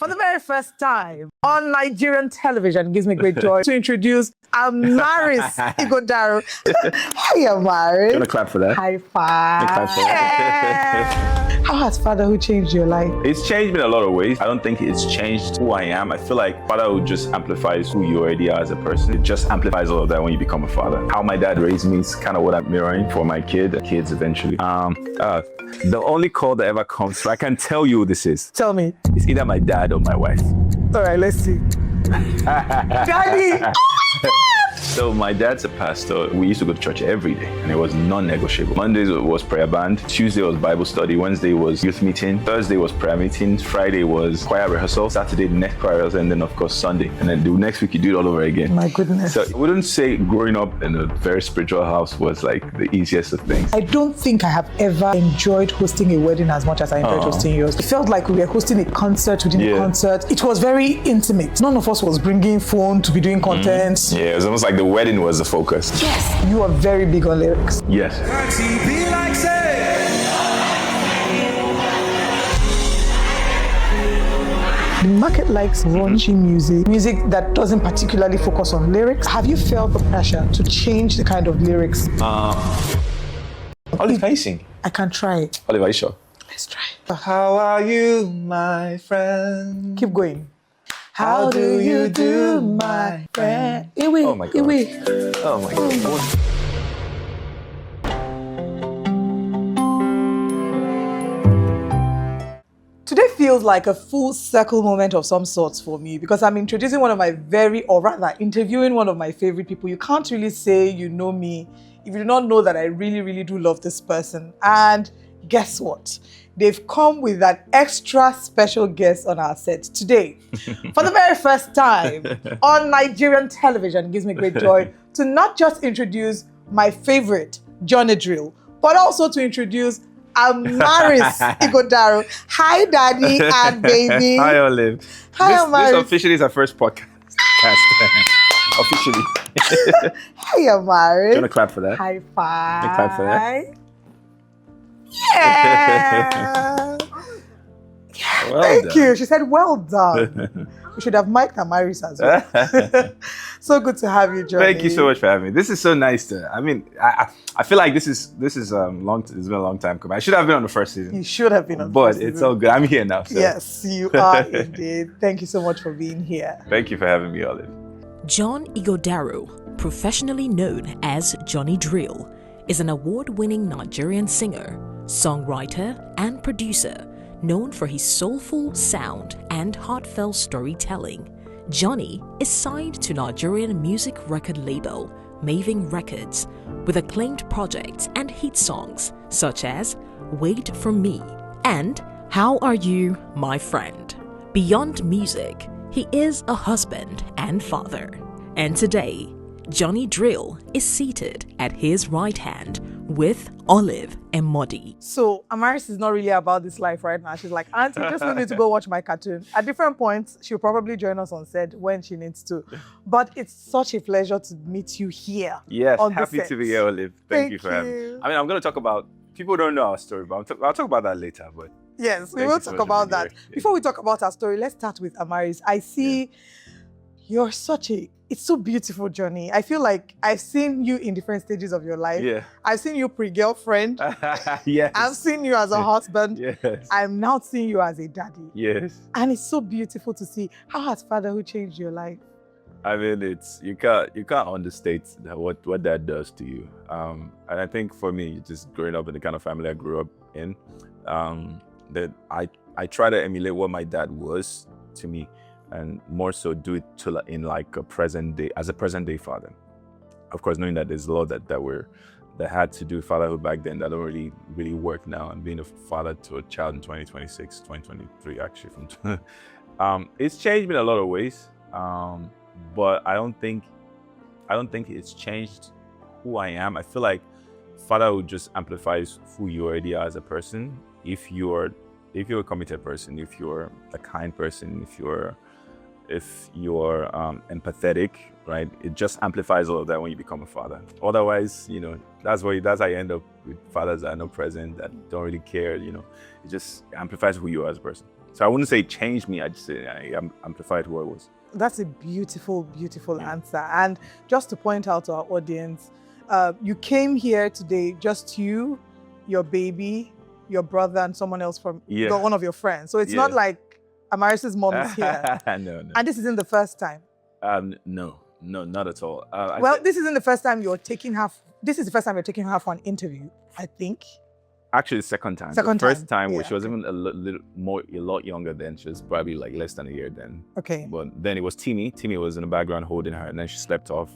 For the very first time on Nigerian television, it gives me great joy to introduce Amaris Ighodaro. Hey, Amaris. You want to clap for that? High five. Clap for that. How has fatherhood changed your life? It's changed me in a lot of ways. I don't think it's changed who I am. I feel like fatherhood just amplifies who you already are as a person. It just amplifies all of that when you become a father. How my dad raised me is kind of what I'm mirroring for my kids eventually. The only call that ever comes through, I can tell you who this is. Tell me. It's either my dad or my wife. All right, let's see. Daddy! So my dad's a pastor. We used to go to church every day and it was non-negotiable. Mondays was prayer band, Tuesday was Bible study, Wednesday was youth meeting, Thursday was prayer meeting, Friday was choir rehearsal, Saturday the next choir rehearsal, and then of course Sunday. And then the next week you do it all over again. My goodness. So I wouldn't say growing up in a very spiritual house was like the easiest of things. I don't think I have ever enjoyed hosting a wedding as much as I enjoyed hosting yours. It felt like we were hosting a concert within a concert. It was very intimate. None of us was bringing phone to be doing content. Yeah, it was almost like the wedding was the focus. Yes. You are very big on lyrics. Yes. The market likes raunchy music that doesn't particularly focus on lyrics. Have you felt the pressure to change the kind of lyrics? Olive, can you sing? I can try. Olive, are you sure? Let's try. How are you, my friend? Keep going. How do you do, my friend? Iwi, oh my God. Iwi. Oh my God. Today feels like a full circle moment of some sorts for me because I'm introducing one of my interviewing one of my favorite people. You can't really say you know me if you do not know that I really, really do love this person. And guess what? They've come with an extra special guest on our set today. For the very first time on Nigerian television, it gives me great joy to not just introduce my favorite, Johnny Drille, but also to introduce Amaris Ighodaro. Hi, Daddy and baby. Hi, Olive. Hi, Amaris. This officially is our first podcast. Officially. Hey, Amaris. Do you want to clap for that? High five. Clap for that. Yeah. Well Thank done. you. She said, well done. We should have mic'd Amaris as well. So good to have you, Johnny. Thank you so much for having me. This is so nice I feel like this is it's been a long time coming. I should have been on the first season. You should have been on the But first it's season. all good. I'm here now. So. Yes, you are indeed. Thank you so much for being here. Thank you for having me, Olive. John Ighodaro, professionally known as Johnny Drille, is an award-winning Nigerian singer, songwriter, and producer known for his soulful sound and heartfelt storytelling. Johnny is signed to Nigerian music record label Maven Records with acclaimed projects and hit songs such as Wait For Me and How Are You, My Friend. Beyond music, he is a husband and father. And today, Johnny Drille is seated at his right hand with Olive Emodi. So Amaris is not really about this life right now. She's like, Auntie, just need to go watch my cartoon. At different points, she'll probably join us on set when she needs to. But it's such a pleasure to meet you here. Yes, on happy the set. to be here, Olive. Thank you for having me. I mean, I'm going to talk about, people don't know our story, but I'll talk about that later. But yes, we will talk about that. Before we talk about our story, let's start with Amaris. I see you're it's so beautiful, Johnny. I feel like I've seen you in different stages of your life. Yeah. I've seen you pre-girlfriend. Yes. I've seen you as a husband. Yes. I'm now seeing you as a daddy. Yes. And it's so beautiful to see. How has fatherhood changed your life? I mean, you can't understate what that does to you. And I think for me, just growing up in the kind of family I grew up in, that I try to emulate what my dad was to me, and more so do it in like a present day father. Of course, knowing that there's a lot that had to do with fatherhood back then that don't really work now. And being a father to a child in 2026, 2023, actually, it's changed me in a lot of ways. But I don't think it's changed who I am. I feel like fatherhood just amplifies who you already are as a person. If you're a committed person, if you're a kind person, if you're empathetic, right? It just amplifies all of that when you become a father. Otherwise, that's how you end up with fathers that are not present, that don't really care. It just amplifies who you are as a person. So I wouldn't say it changed me. I just say I amplified who I was. That's a beautiful, beautiful answer. And just to point out to our audience, you came here today, just you, your baby, your brother, and someone else from one of your friends. So it's not like Amaris's mom is here. No. And this isn't the first time. No, not at all. This isn't the first time you're taking her. This is the first time you're taking her for an interview, I think. Actually, the second time. The first time, which was even a lot younger then. She was probably like less than a year then. Okay. But then it was Timmy. Timmy was in the background holding her, and then she slept off.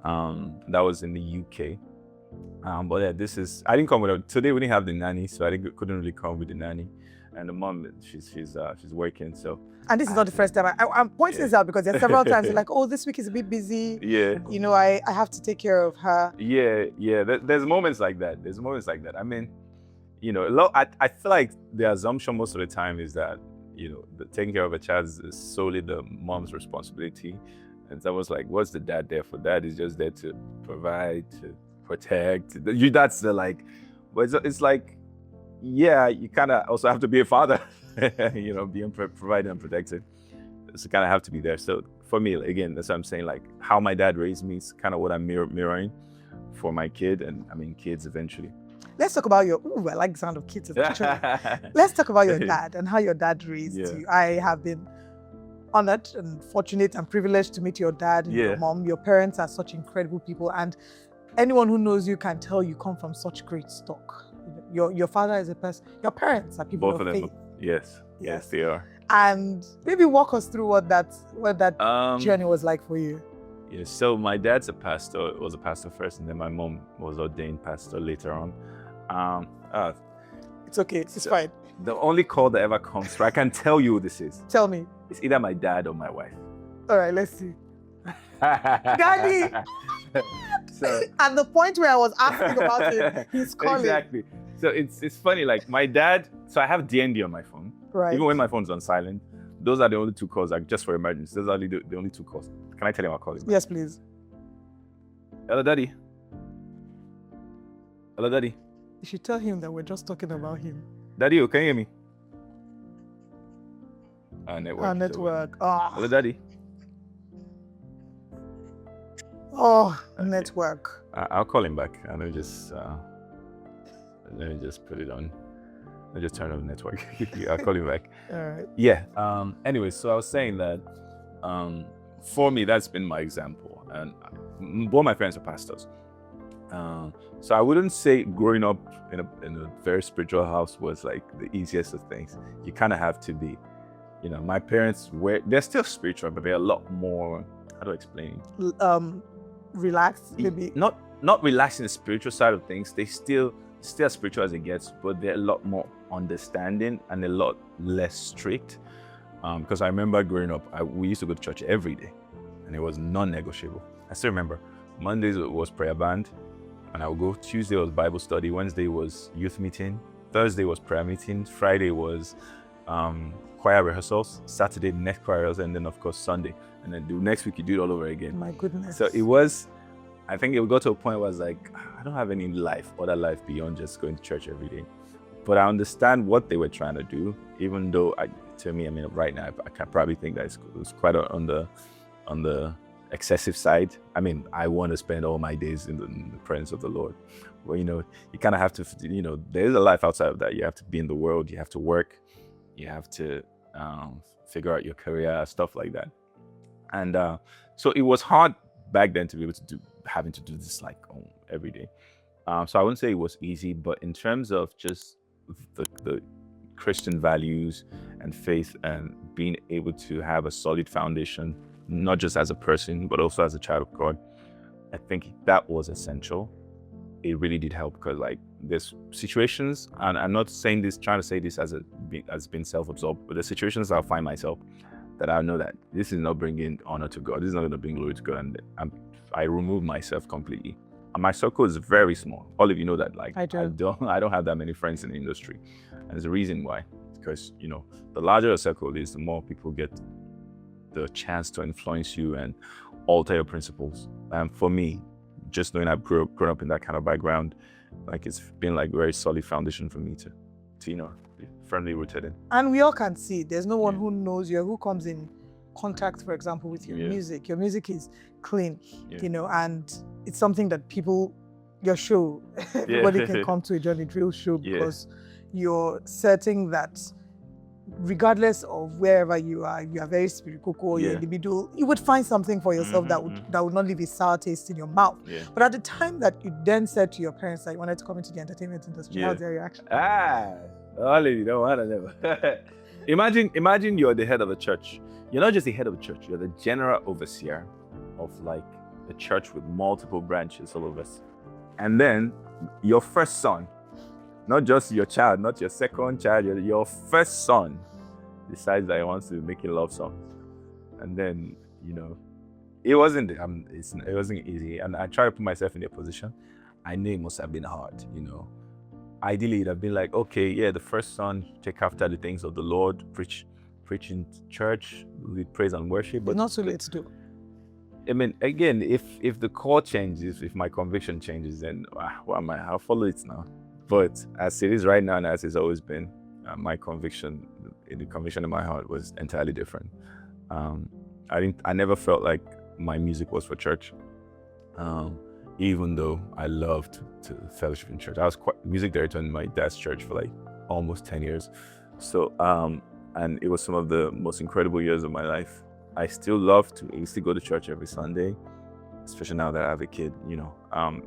That was in the UK. But yeah, I didn't come with her. Today we didn't have the nanny, so couldn't really come with the nanny. And the mom, she's working, so. And this is not the first time. I'm pointing this out because there are several times you're like, oh, this week is a bit busy. Yeah. You know, I have to take care of her. Yeah. There's moments like that. I mean, you know, I feel like the assumption most of the time is that, you know, taking care of a child is solely the mom's responsibility. And it's almost like, what's the dad there for? Dad is just there to provide, to protect. That's the like, but it's like, yeah, you kind of also have to be a father, you know, being providing and protecting. So kind of have to be there. So for me, again, that's what I'm saying, like how my dad raised me is kind of what I'm mirroring for my kid, and I mean kids eventually. Let's talk about I like the sound of kids. Let's talk about your dad and how your dad raised you. I have been honored and fortunate and privileged to meet your dad and your mom. Your parents are such incredible people, and anyone who knows you can tell you come from such great stock. Your father is a person. Your parents are people of faith. Yes, they are. And maybe walk us through what that journey was like for you. Yeah, so my dad's was a pastor first, and then my mom was ordained pastor later on. It's okay, it's fine. The only call that ever comes through, I can tell you who this is. Tell me. It's either my dad or my wife. All right, let's see. Daddy! So, at the point where I was asking about it, he's calling. Exactly. So it's funny, like my dad, so I have DND on my phone. Right. Even when my phone's on silent, those are the only two calls, like just for emergency. Those are the only two calls. Can I tell him I'll call him? Yes, please. Hello, Daddy. Hello, Daddy. You should tell him that we're just talking about him. Daddy, can you hear me? Network. Hello, Daddy. Okay. Network. I'll call him back. Let me just put it on. Let me just turn on the network. I'll call him back. All right. Yeah. Anyway, so I was saying that for me, that's been my example. And both my parents are pastors. So I wouldn't say growing up in a very spiritual house was like the easiest of things. You kind of have to be. You know, my parents they're still spiritual, but they're a lot more, how do I explain? Relaxed, maybe. Not relaxed in the spiritual side of things. They still as spiritual as it gets, but they're a lot more understanding and a lot less strict. Because I remember growing up, we used to go to church every day, and it was non-negotiable. I still remember Mondays was prayer band, and I would go. Tuesday was Bible study. Wednesday was youth meeting. Thursday was prayer meeting. Friday was choir rehearsals. Saturday, next choir rehearsals, and then of course Sunday. And then the next week you do it all over again. My goodness. So it was, I think it got to a point where I was like, I don't have any other life beyond just going to church every day. But I understand what they were trying to do, even though right now I can probably think that it's quite on the excessive side. I mean, I want to spend all my days in the presence of the Lord. But you know, you kind of have to, you know, there's a life outside of that. You have to be in the world, you have to work, you have to figure out your career, stuff like that. And so it was hard back then to be able to having to do this like every day. So I wouldn't say it was easy, but in terms of just the Christian values and faith and being able to have a solid foundation, not just as a person, but also as a child of God, I think that was essential. It really did help because like there's situations, and I'm not trying to say this as being self-absorbed, but the situations I'll find myself that I know that this is not bringing honor to God. This is not going to bring glory to God. And I remove myself completely. And my circle is very small. Olive, you know that. Like I don't have that many friends in the industry. And there's a reason why. Because, you know, the larger the circle is, the more people get the chance to influence you and alter your principles. And for me, just knowing I've grown up in that kind of background, like it's been like a very solid foundation for me to you know, firmly rooted in. And we all can see there's no one Yeah. who knows you, who comes in contact, for example, with your Yeah. music. Your music is clean, Yeah. and it's something that your show, everybody can come to a Johnny Drille show because you're certain that regardless of wherever you are very spiritual or you're in the middle, you would find something for yourself that would not leave a sour taste in your mouth. Yeah. But at the time that you then said to your parents that you wanted to come into the entertainment industry, how's their reaction? Olive, you don't want to know. Imagine you're the head of a church. You're not just the head of a church, you're the general overseer of like a church with multiple branches all over us. And then your first son, not just your child, not your second child, your first son decides that he wants to make a love song. And then, it wasn't easy. And I try to put myself in their position. I knew it must have been hard, Ideally, it'd have been like, okay, the first son, take after the things of the Lord, preach in church, lead praise and worship. But not too late to do. I mean, again, if the call changes, if my conviction changes, then what am I? I'll follow it now. But as it is right now, and as it's always been, my conviction, the conviction in my heart was entirely different. I never felt like my music was for church, even though I loved to fellowship in church. I was music director in my dad's church for like almost 10 years. So, and it was some of the most incredible years of my life. I still love to go to church every Sunday, especially now that I have a kid,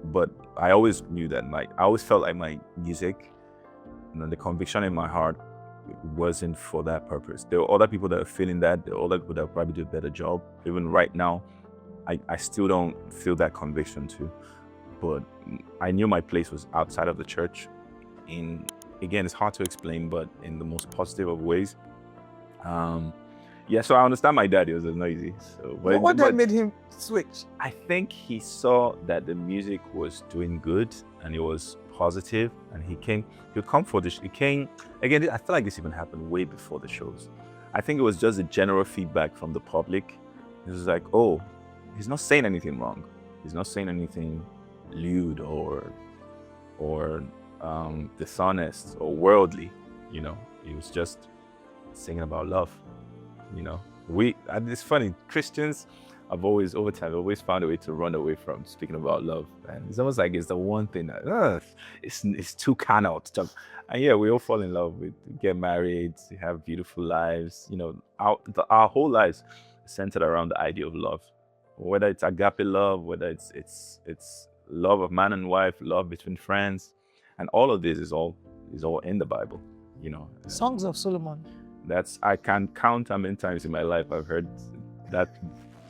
but I always knew that I always felt like my music and the conviction in my heart wasn't for that purpose. There were other people that are feeling that. There are other people that probably do a better job. Even right now, I still don't feel that conviction too. But I knew my place was outside of the church. Again, it's hard to explain, but in the most positive of ways. So I understand my dad, it was noisy. So, what made him switch? I think he saw that the music was doing good and it was positive, and he would come for this. Again, I feel like this even happened way before the shows. I think it was just a general feedback from the public. It was like, oh, he's not saying anything wrong. He's not saying anything lewd or dishonest or worldly. He was just singing about love. It's funny, Christians over time always found a way to run away from speaking about love, and it's almost like it's the one thing that it's too carnal to talk. And we all fall in love, we get married, we have beautiful lives. Our whole lives centered around the idea of love, whether it's agape love, whether it's love of man and wife, love between friends, and all of this is all in the Bible. Songs of Solomon. I can't count how many times in my life I've heard that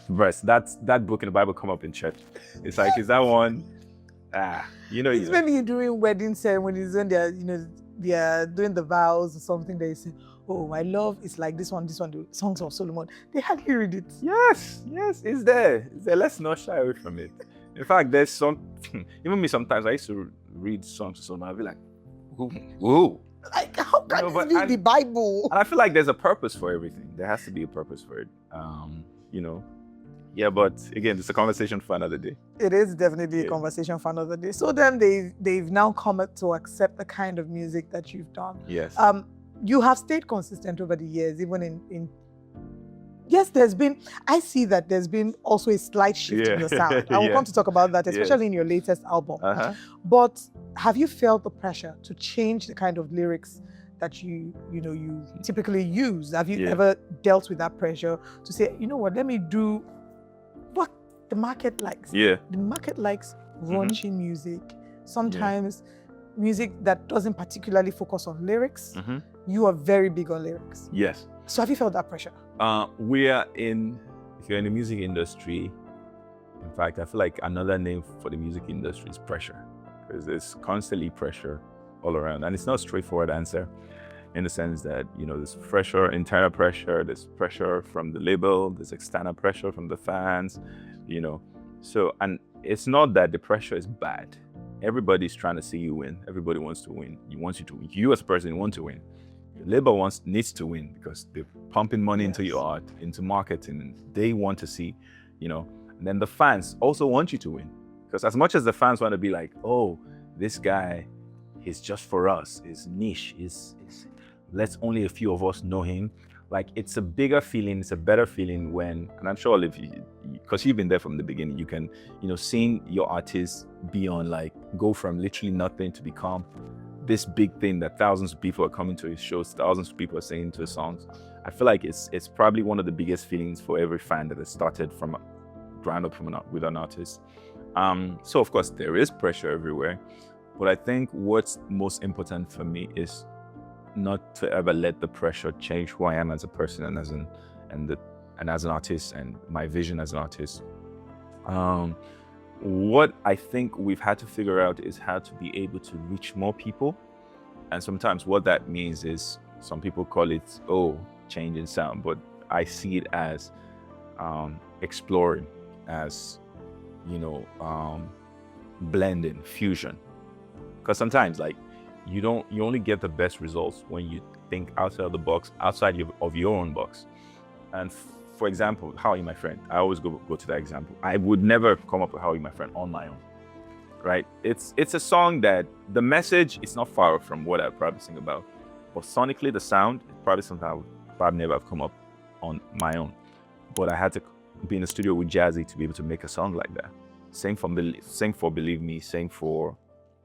verse, that book in the Bible come up in church. It's like, is that one? It's maybe during wedding ceremonies when they are doing the vows or something. They say, "Oh, my love is like this one, the Songs of Solomon." They hardly read it. Yes, it's there. Let's not shy away from it. In fact, there's some. Even me, sometimes I used to read Songs of Solomon. I'd be like, "Whoa." Like, how can this be the Bible? And I feel like there's a purpose for everything. There has to be a purpose for it. But again, it's a conversation for another day. It is definitely a conversation for another day. So then they've now come to accept the kind of music that you've done. Yes. You have stayed consistent over the years, even in yes, I see that there's been also a slight shift in your sound. I will come to talk about that, especially in your latest album. But have you felt the pressure to change the kind of lyrics that you typically use? Have you ever dealt with that pressure to say, let me do what the market likes? Yeah. The market likes raunchy music. Sometimes music that doesn't particularly focus on lyrics. You are very big on lyrics. Yes. So have you felt that pressure? If you're in the music industry, in fact, I feel like another name for the music industry is pressure, because there's constantly pressure all around. And it's not a straightforward answer in the sense that, there's pressure, internal pressure, there's pressure from the label, there's external pressure from the fans, So, and it's not that the pressure is bad. Everybody's trying to see you win. Everybody wants to win. You as a person want to win. Your label needs to win because they're pumping money into your art, into marketing. They want to see, and then the fans also want you to win. Because as much as the fans want to be like, oh, this guy is just for us, is niche, let's only a few of us know him. Like, it's a bigger feeling, it's a better feeling when, and I'm sure if you, because you've been there from the beginning, you can, seeing your artist be on, like, go from literally nothing to become this big thing that thousands of people are coming to his shows, thousands of people are singing to his songs. I feel like it's probably one of the biggest feelings for every fan that has started from ground up with an artist. So of course there is pressure everywhere, but I think what's most important for me is not to ever let the pressure change who I am as a person and as an artist and my vision as an artist. What I think we've had to figure out is how to be able to reach more people. And sometimes what that means is, some people call it, change in sound, but I see it as exploring, as, blending, fusion. Because sometimes, like, you only get the best results when you think outside of the box, outside of your own box. And for example, How Are You My Friend? I always go to that example. I would never come up with How Are You My Friend on my own, right? It's a song that the message is not far from what I'd probably sing about, but sonically the sound is probably something I would probably never have come up on my own. But I had to be in the studio with Jazzy to be able to make a song like that. Sing for Believe Me, sing for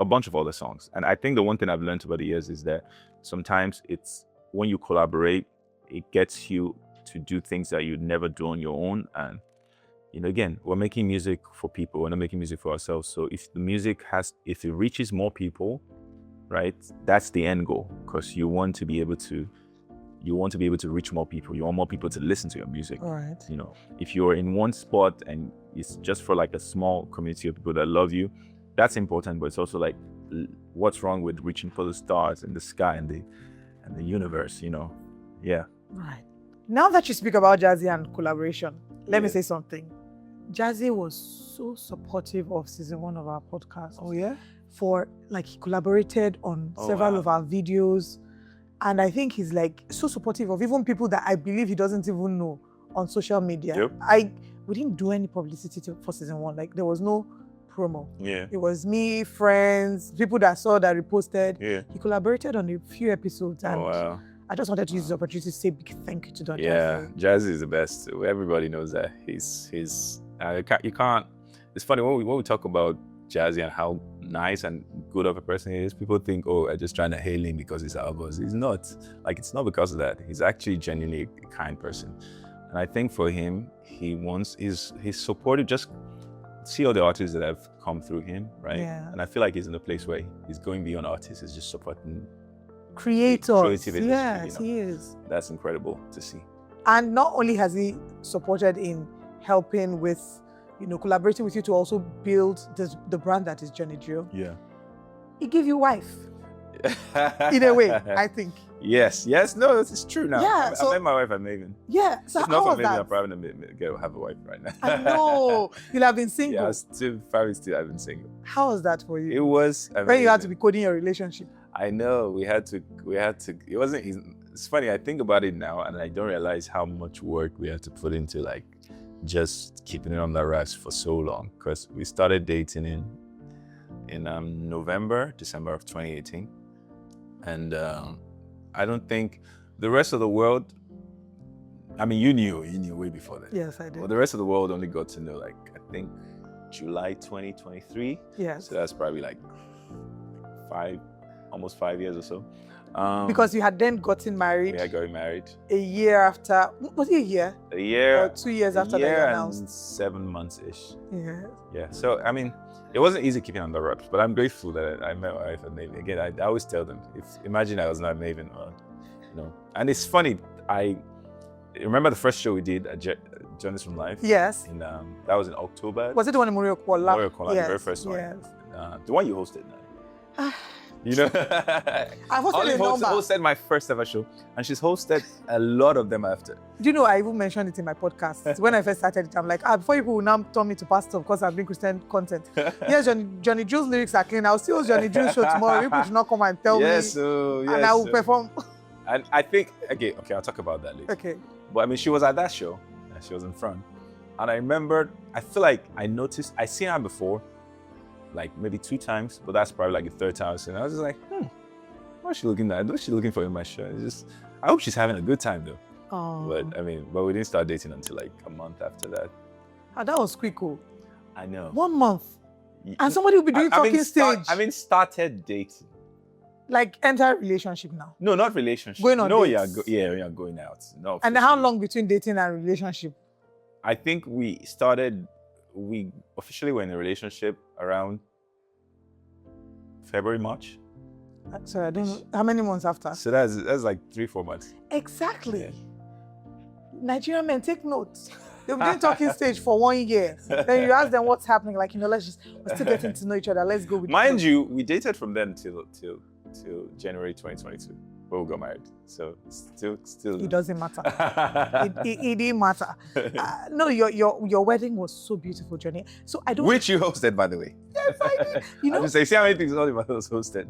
a bunch of other songs. And I think the one thing I've learned over the years is that sometimes it's when you collaborate, it gets you to do things that you'd never do on your own. And, again, we're making music for people, we're not making music for ourselves. So if it reaches more people, right, that's the end goal, because you want to be able to reach more people. You want more people to listen to your music. All right. If you're in one spot and it's just for like a small community of people that love you, that's important. But it's also like, what's wrong with reaching for the stars and the sky and the universe, Yeah. Right. Now that you speak about Jazzy and collaboration, let me say something. Jazzy was so supportive of season 1 of our podcast. Oh yeah? He collaborated on several of our videos. And I think he's like so supportive of even people that I believe he doesn't even know on social media. Yep. We didn't do any publicity for season 1. Like, there was no promo. Yeah. It was me, friends, people that saw that reposted. Yeah. He collaborated on a few episodes, and wow. I just wanted to use this opportunity to say big thank you to Don Yeah, Jazzy. Jazzy is the best. Everybody knows that. You can't. It's funny when we talk about Jazzy and how nice and good of a person he is. People think, I'm just trying to hail him because he's our boss. He's not. Like, it's not because of that. He's actually genuinely a kind person. And I think for him, he's supportive. Just see all the artists that have come through him, right? Yeah. And I feel like he's in a place where he's going beyond artists. He's just supporting Creators. creative industry, Yes, he is. That's incredible to see. And not only has he supported in helping with, collaborating with you to also build the brand that is Johnny Drille, Yeah. he gave you wife. In a way, I think. Yes, no, it's true now. Yeah, I met my wife at Maven. Yeah, so If how not was for Maven, that? I probably wouldn't have a wife right now. I know. You'll have been single. Yeah, I still have been single. How was that for you? It was amazing. When you had to be coding your relationship. I know, we had to, it wasn't easy. It's funny, I think about it now and I don't realize how much work we had to put into like just keeping it on the wraps for so long, because we started dating in December of 2018. And I don't think the rest of the world, I mean, you knew way before that. Yes, I did. Well, the rest of the world only got to know, like, I think July 2023. Yes. So that's probably like almost 5 years or so. Because you had then gotten married. We had gotten married. A year after, was it a year? A year. Or 2 years after a year that you and announced. 7 months-ish. Yeah. Yeah, so I mean, it wasn't easy keeping on the ropes, but I'm grateful that I met my wife at Maven. Again, I always tell them, imagine I was not at Maven, And it's funny, I remember the first show we did at Journeys from Life. Yes. That was in October. Was it the one in Morio Kola? Morio Kola, Yes, the very first one. yes. The one you hosted now. I hosted Olive a number. hosted my first ever show, and she's hosted a lot of them after. Do you know, I even mentioned it in my podcast. When I first started it, I'm like, before you will now turn me to pastor because I've been Christian content. Yes, Johnny Drille's lyrics are clean. I'll still host Johnny Drille's show tomorrow. People should not come and tell me. And I will perform. And I think, okay, I'll talk about that later. Okay. But I mean, she was at that show, and she was in front. And I remembered, I feel like I seen her before, like maybe 2 times, but that's probably like the 3rd time. And I was just like, what's she looking at? What's she looking for in my shirt? It's just, I hope she's having a good time though. Oh. But we didn't start dating until like a month after that. That was quick. Oh. I know. 1 month. And somebody will be doing talking stage. Started dating. Like enter relationship now. No, not relationship. Going on no, dates. we are going out. No. And how long between dating and relationship? I think we officially were in a relationship around February, March. Sorry, I don't know. How many months after? So that's like 3-4 months. Exactly. Yeah. Nigerian men, take notes. They've been talking stage for 1 year. Then you ask them what's happening. Like, we're still getting to know each other. Let's go with Mind you, we dated from then till January 2022, where we got married. So still. It doesn't matter. it didn't matter. No, your wedding was so beautiful, Johnny. So I don't. Which you hosted, by the way. Yes, I did. You know, I just say, see how many things Olive was hosted.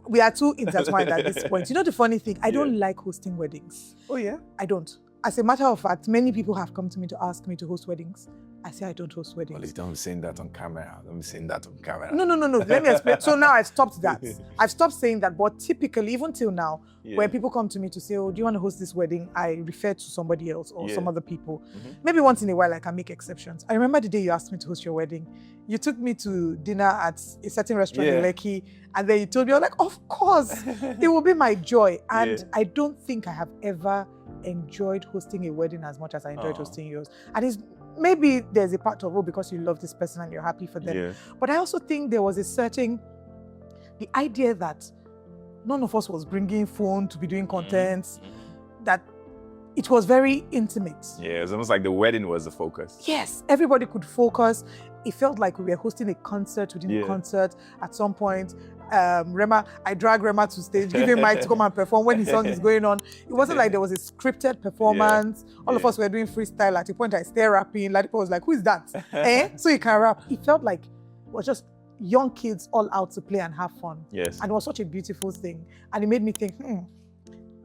We are too intertwined at this point. You know the funny thing? I don't like hosting weddings. Oh yeah. I don't. As a matter of fact, many people have come to me to ask me to host weddings. I say I don't host weddings. Well, don't be saying that on camera. Don't be saying that on camera. No. Let me explain. So now I've stopped that. I've stopped saying that. But typically, even till now, when people come to me to say, oh, do you want to host this wedding? I refer to somebody else or some other people. Mm-hmm. Maybe once in a while, I can make exceptions. I remember the day you asked me to host your wedding. You took me to dinner at a certain restaurant in Lekki. And then you told me, I was like, of course, it will be my joy. And I don't think I have ever enjoyed hosting a wedding as much as I enjoyed hosting yours. And it's maybe there's a part of because you love this person and you're happy for them. Yeah. But I also think there was the idea that none of us was bringing phone to be doing content, that it was very intimate. Yeah, it was almost like the wedding was the focus. Yes, everybody could focus. It felt like we were hosting a concert within a concert at some point. I dragged Rema to stage, give him mic to come and perform when his song is going on. It wasn't like there was a scripted performance. All of us were doing freestyle. At a point, I started rapping. Ladipo was like, who is that? So he can rap. It felt like it was just young kids all out to play and have fun. Yes. And it was such a beautiful thing. And it made me think,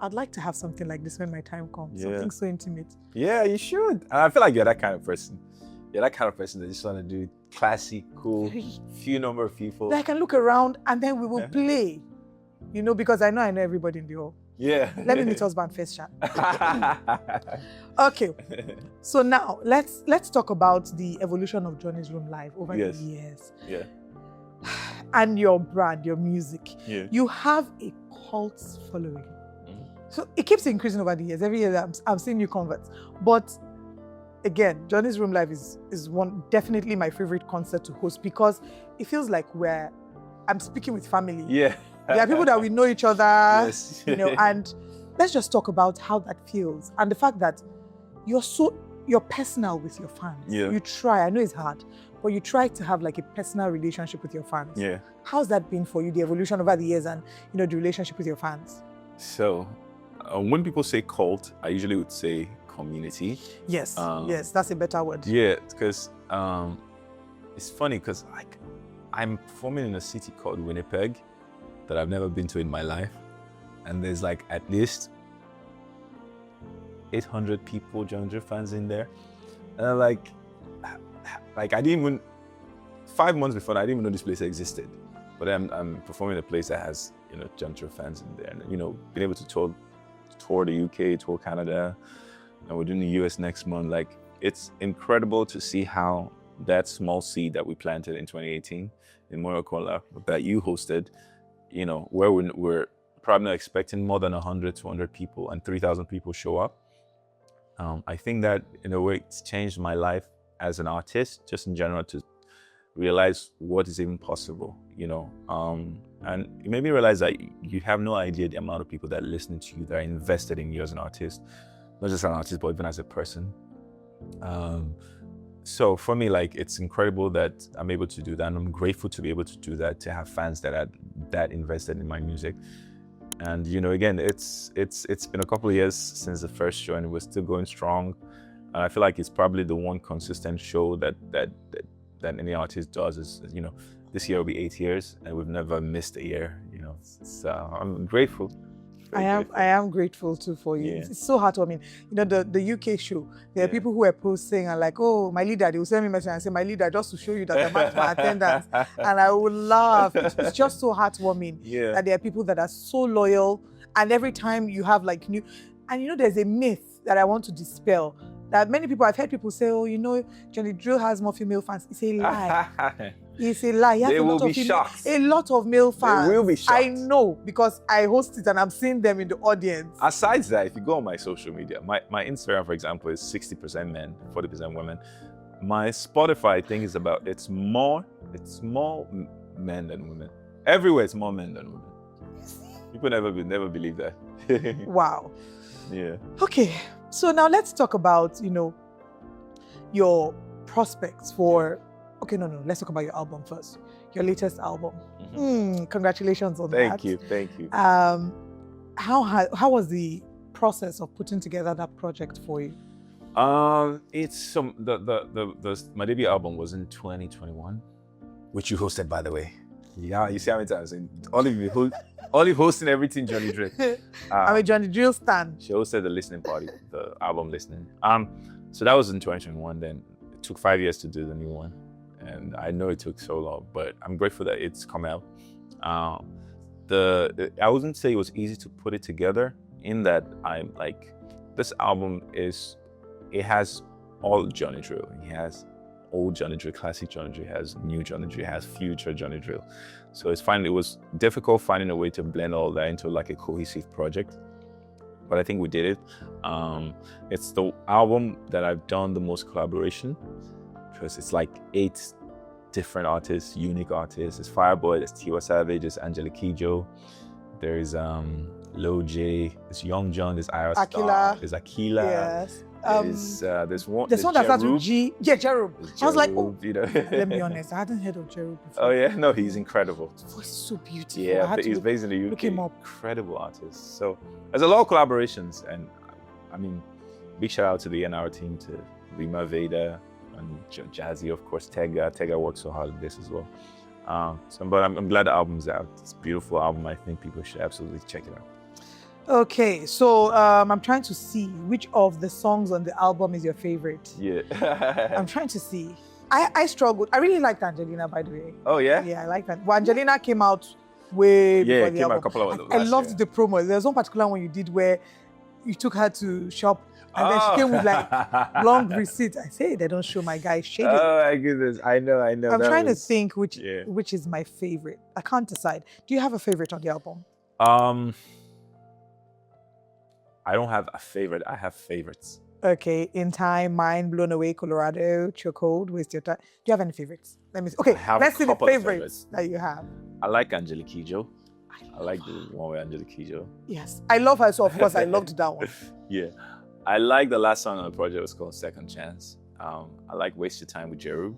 I'd like to have something like this when my time comes. Something so intimate. Yeah, you should. And I feel like you're that kind of person. You're that kind of person that just want to do classy, cool, few number of people. That I can look around and then we will play. Because I know everybody in the hall. Yeah. Let me meet husband first, chat. Okay. So now let's talk about the evolution of Johnny's Room Live over the years. Yeah. And your brand, your music. Yeah. You have a cult following. So it keeps increasing over the years. Every year I'm seeing new converts. But again, Johnny's Room Live is definitely my favorite concert to host because it feels like I'm speaking with family. Yeah. There are people that we know each other, and let's just talk about how that feels. And the fact that you're personal with your fans. Yeah. You try, I know it's hard, but you try to have like a personal relationship with your fans. Yeah. How's that been for you, the evolution over the years and, the relationship with your fans? So, when people say cult, I usually would say community. Yes, yes, that's a better word. Yeah, because it's funny because I'm performing in a city called Winnipeg that I've never been to in my life, and there's like at least 800 people, John Drill fans in there, and I'm like I didn't even 5 months before I didn't even know this place existed, but I'm performing in a place that has John Drill fans in there, and being able to tour the UK, tour Canada. And we're doing the US next month. Like, it's incredible to see how that small seed that we planted in 2018 in Moyokola that you hosted, where we're probably not expecting more than 100, 200 people and 3,000 people show up. I think that in a way it's changed my life as an artist, just in general, to realize what is even possible, and it made me realize that you have no idea the amount of people that are listening to you, that are invested in you as an artist. Not just an artist, but even as a person. So for me, it's incredible that I'm able to do that. And I'm grateful to be able to do that, to have fans that are that invested in my music. And, again, it's been a couple of years since the first show and we're still going strong. And I feel like it's probably the one consistent show that any artist does is, this year will be 8 years and we've never missed a year, So I'm grateful. I am grateful too for you. Yeah. It's so heartwarming. You know, the UK show, there are Yeah. people who are posting and like, oh, my leader, they will send me a message and say, my leader, just to show you that I matched my attendance. And I will laugh. It's just so heartwarming that there are people that are so loyal. And every time you have like new, and you know, there's a myth that I want to dispel. That many people, I've heard people say, oh, you know, Johnny Drille has more female fans. It's a lie. It's a lie. He has They a lot will of be shocked. A lot of male fans. They will be shocked. I know because I host it and I'm seeing them in the audience. Aside that, if you go on my social media, my Instagram, for example, is 60% men, 40% women. My Spotify thing is about it's more men than women. Everywhere it's more men than women. People never believe that. Wow. Yeah. Okay, so now let's talk about, you know, your prospects for, okay, no, let's talk about your album first. Your latest album. Congratulations on that. Thank you. How was the process of putting together that project for you? It's some my debut album was in 2021, which you hosted, by the way. Yeah, you see how many times Olive hosting everything Johnny Drille. I'm a Johnny Drille stan. She hosted the listening party, the album listening. So that was in 2021. Then it took 5 years to do the new one, and I know it took so long, but I'm grateful that it's come out. I wouldn't say it was easy to put it together. In that I'm like, this album it has all Johnny Drille. It has old Johnny Drille, classic Johnny Drille, has new Johnny Drille, has future Johnny Drille. So it was difficult finding a way to blend all that into like a cohesive project, but I think we did it. It's the album that I've done the most collaboration, because it's like 8 different artists, unique artists. There's Fireboy, there's Tiwa Savage, there's Angelique Kidjo, there's Lil J, there's Young John, there's Ira Star, there's Akila. Yes. There's one that starts with G. Yeah, Jerub. I was like, oh, you know. Let me be honest, I hadn't heard of Jerub before. Oh yeah, no, he's incredible. His voice is so beautiful. Yeah, he's based in the UK. Look him up. Incredible artist. So there's a lot of collaborations, and I mean, big shout out to the NR team, to Rima Veda and Jazzy, of course. Tega worked so hard on this as well. But I'm glad the album's out. It's a beautiful album. I think people should absolutely check it out. Okay, so I'm trying to see which of the songs on the album is your favorite. Yeah. I'm trying to see. I struggled. I really liked Angelina, by the way. Oh, yeah? Yeah, I like that. Well, Angelina came out way before the it came album. out a couple of I loved the promo. There was one particular one you did where you took her to shop and then she came with like long receipt. I say they don't show my guy shady. Oh my goodness, I know. I'm trying to think which is my favorite. I can't decide. Do you have a favorite on the album? I don't have a favorite. I have favorites. Okay, In Time, Mind Blown Away, Colorado, Chokehold, Waste Your Time. Do you have any favorites? Let me see. Okay, let's see the favorites that you have. I like Angelique Kidjo. I like the one with Angelique Kidjo. Yes, I love her, so of course I loved that one. Yeah, I like the last song on the project. It was called Second Chance. I like Waste Your Time with Jerub.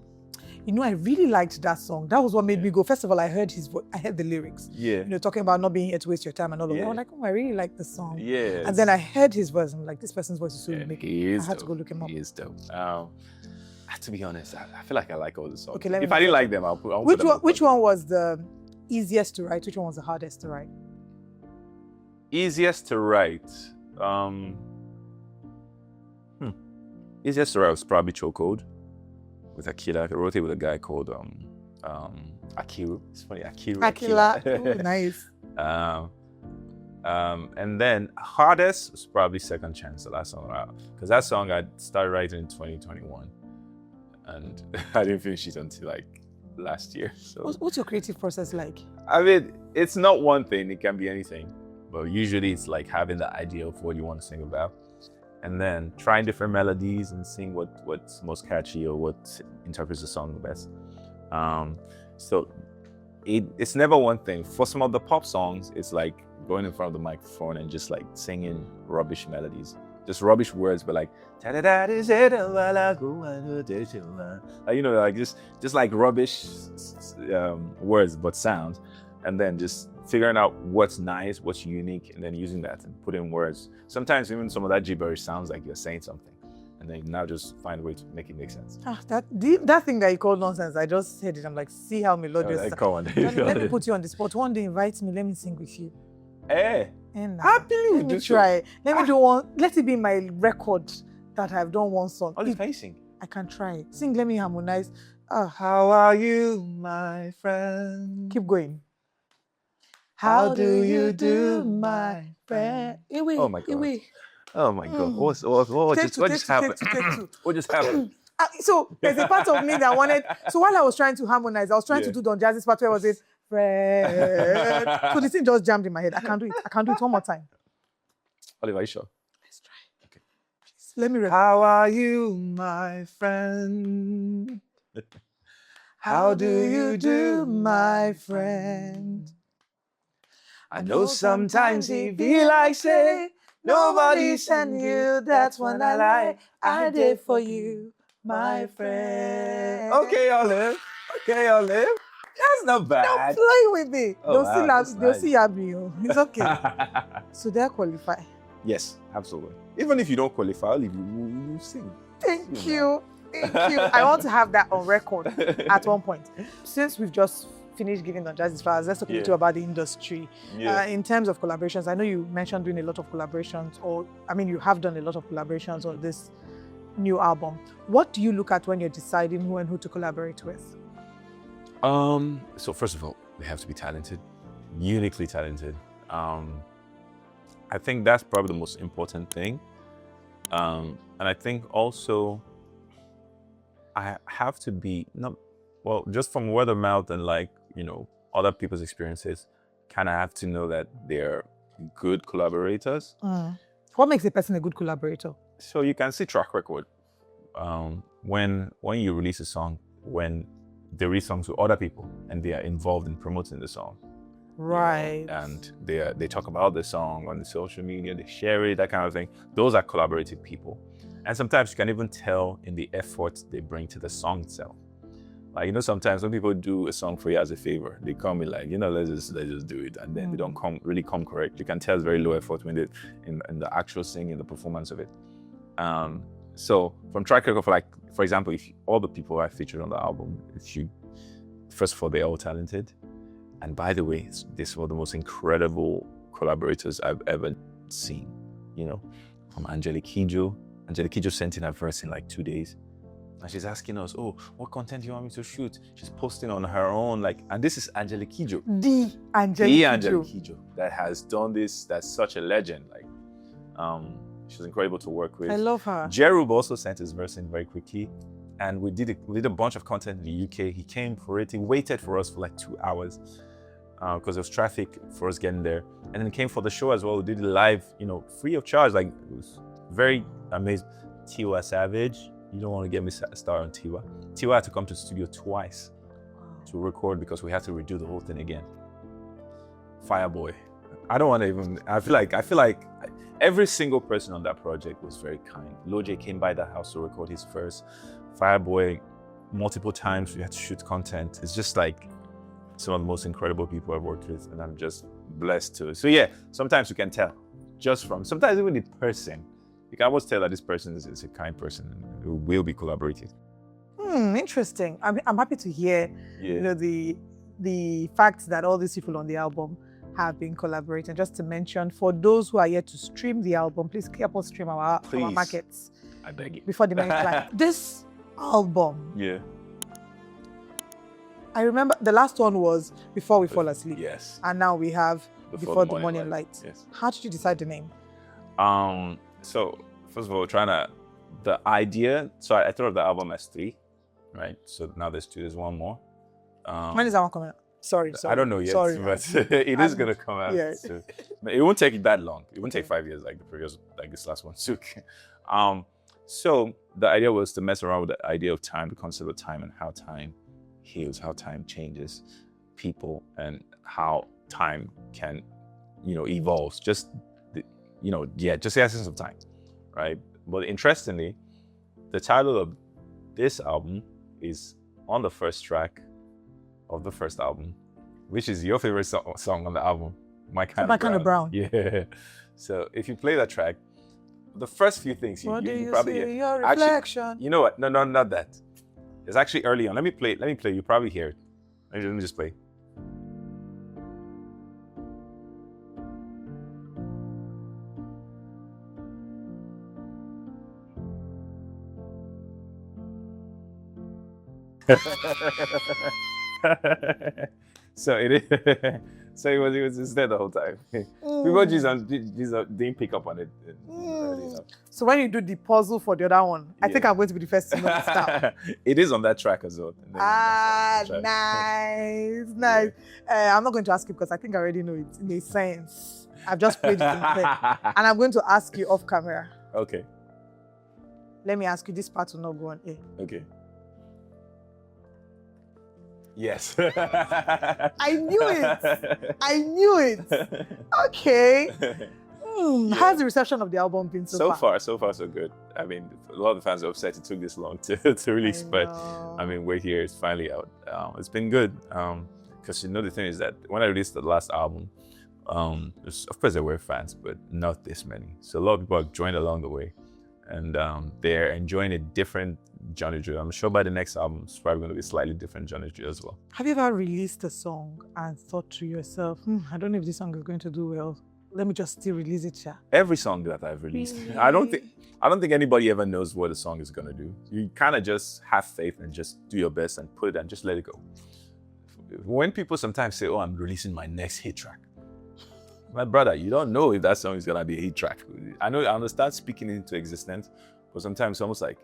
You know, I really liked that song. That was what made me go. First of all, I heard his voice. I heard the lyrics. Yeah. You know, talking about not being here to waste your time and all of that. I was like, oh, I really like the song. Yeah. And then I heard his voice. I'm like, this person's voice is so unique. He is I had to go look him up. He is dope. To be honest, I feel like I like all the songs. Okay, if I didn't like them, I'll put them. Which one was the easiest to write? Which one was the hardest to write? Easiest to write. Easiest to write was probably Chokehold with Akila. I wrote it with a guy called Akiru. It's funny, Akila. Ooh, nice. And then hardest was probably Second Chance, the last song out, because that song I started writing in 2021, and I didn't finish it until like last year. So what's your creative process like? I mean, it's not one thing. It can be anything, but usually it's like having the idea of what you want to sing about, and then trying different melodies and seeing what's most catchy or what interprets the song the best. So it's never one thing. For some of the pop songs, it's like going in front of the microphone and just like singing rubbish melodies, just rubbish words, but like you know, like just like rubbish words but sounds, and then just figuring out what's nice, what's unique, and then using that and put in words. Sometimes even some of that gibberish sounds like you're saying something, and then now just find a way to make it make sense. That thing that you call nonsense, I just said it. I'm like, see how melodious. Come on. Let me put you on the spot. One day invite me, let me sing with you. Hey. Happily, Let me try. Let me do one. Let it be my record that I've done one song. Olive, can you sing? I can try. Sing, let me harmonize. How are you, my friend? Keep going. How do you do, my friend? Oh my God. Oh my God. What just happened? Take two. What just happened? So there's a part of me that wanted. So while I was trying to harmonize, I was trying to do Don Jazzy's part where I was it, friend. So the thing just jammed in my head. I can't do it. I can do it one more time. Oliver, are you sure? Let's try. Okay. Please, let me. How are you, my friend? How do you do, my friend? I know sometimes it be like say nobody send you. That's when I lie. I did for you, my friend. Okay, Olive. Okay, Olive. That's not bad. Don't play with me. Oh, they'll wow, see that's they'll nice. see Abby. It's okay. So they'll qualify. Yes, absolutely. Even if you don't qualify, you sing. Thank you. Thank you. I want to have that on record at one point. Since we've just finished giving Don Jazzy's flowers, let's talk a little about the industry. In terms of collaborations, I know you mentioned doing a lot of collaborations, you have done a lot of collaborations on this new album. What do you look at when you're deciding who and who to collaborate with? So first of all, they have to be talented, uniquely talented. I think that's probably the most important thing. And I think also I have to be just from word of mouth and other people's experiences, kind of have to know that they're good collaborators. What makes a person a good collaborator? So you can see track record. When you release a song, when they release songs with other people and they are involved in promoting the song. Right. And they talk about the song on the social media, they share it, that kind of thing. Those are collaborative people. And sometimes you can even tell in the effort they bring to the song itself. Sometimes when people do a song for you as a favor, they come in let's just do it, and then they don't come correct. You can tell it's very low effort when they in the actual singing, the performance of it. So from track record, for example, if all the people I featured on the album, first of all, they're all talented. And by the way, these were the most incredible collaborators I've ever seen. From Angelique Kidjo. Angelique Kidjo sent in a verse in 2 days. And she's asking us, what content do you want me to shoot? She's posting on her own, and this is Angelique Kidjo. The Angelique Kidjo that has done this, that's such a legend. She's incredible to work with. I love her. Jerub also sent his verse in very quickly. And we did a bunch of content in the UK. He came for it. He waited for us for 2 hours because there was traffic for us getting there. And then he came for the show as well. We did it live, free of charge. It was very amazing. Tiwa Savage. You don't want to get me started on Tiwa. Tiwa had to come to the studio twice to record because we had to redo the whole thing again. Fireboy. I don't want to even, I feel like every single person on that project was very kind. Loj came by the house to record his first. Fireboy, multiple times we had to shoot content. It's just some of the most incredible people I've worked with, and I'm just blessed too. So yeah, sometimes you can tell sometimes even the person. You can always tell that this person is a kind person and who will be collaborative. Interesting. I'm happy to hear the fact that all these people on the album have been collaborating. Just to mention, for those who are yet to stream the album, please help us stream our markets. I beg you. Before the next time. This album. Yeah. I remember the last one was Before We Fall Asleep. Yes. And now we have Before the Morning Light. Yes. How did you decide the name? So first of all, the idea. So I thought of the album as 3, right? So now there's 2. There's one more. When is that one coming out? Sorry. I don't know yet, but it is gonna come out. Yeah. So, it won't take that long. It won't take 5 years like the previous, this last one took. So the idea was to mess around with the idea of time, the concept of time, and how time heals, how time changes people, and how time can, evolve. Just the essence of time, right? But interestingly, the title of this album is on the first track of the first album, which is your favorite song on the album, My Kind of Brown. Yeah. So if you play that track, the first few things you probably hear. Your reflection. Actually, you know what? No, not that. It's actually early on. Let me play. You probably hear it. Let me just play. So so it was just there the whole time. People just didn't pick up on it early enough. So when you do the puzzle for the other one, I think I'm going to be the first to know the start. It is on that track as well. Nice. I'm not going to ask you because I think I already know it in a sense. I've just played it in my head. And I'm going to ask you off camera. Okay. Let me ask you, this part will not go on air. Okay. Yes. I knew it. Okay. How's the reception of the album been so far? So far, so good. I mean, a lot of the fans are upset it took this long to release, but I mean, we're here. It's finally out. It's been good. Because the thing is that when I released the last album, of course there were fans, but not this many. So a lot of people have joined along the way, and they're enjoying a different genre Drille. I'm sure by the next album, it's probably going to be a slightly different genre Drille as well. Have you ever released a song and thought to yourself, I don't know if this song is going to do well. Let me just still release it, yeah? Every song that I've released, Really? I don't think anybody ever knows what a song is gonna do. You kind of just have faith and just do your best and put it and just let it go. When people sometimes say, "Oh, I'm releasing my next hit track," my brother, you don't know if that song is gonna be a hit track. I understand speaking into existence, but sometimes it's almost like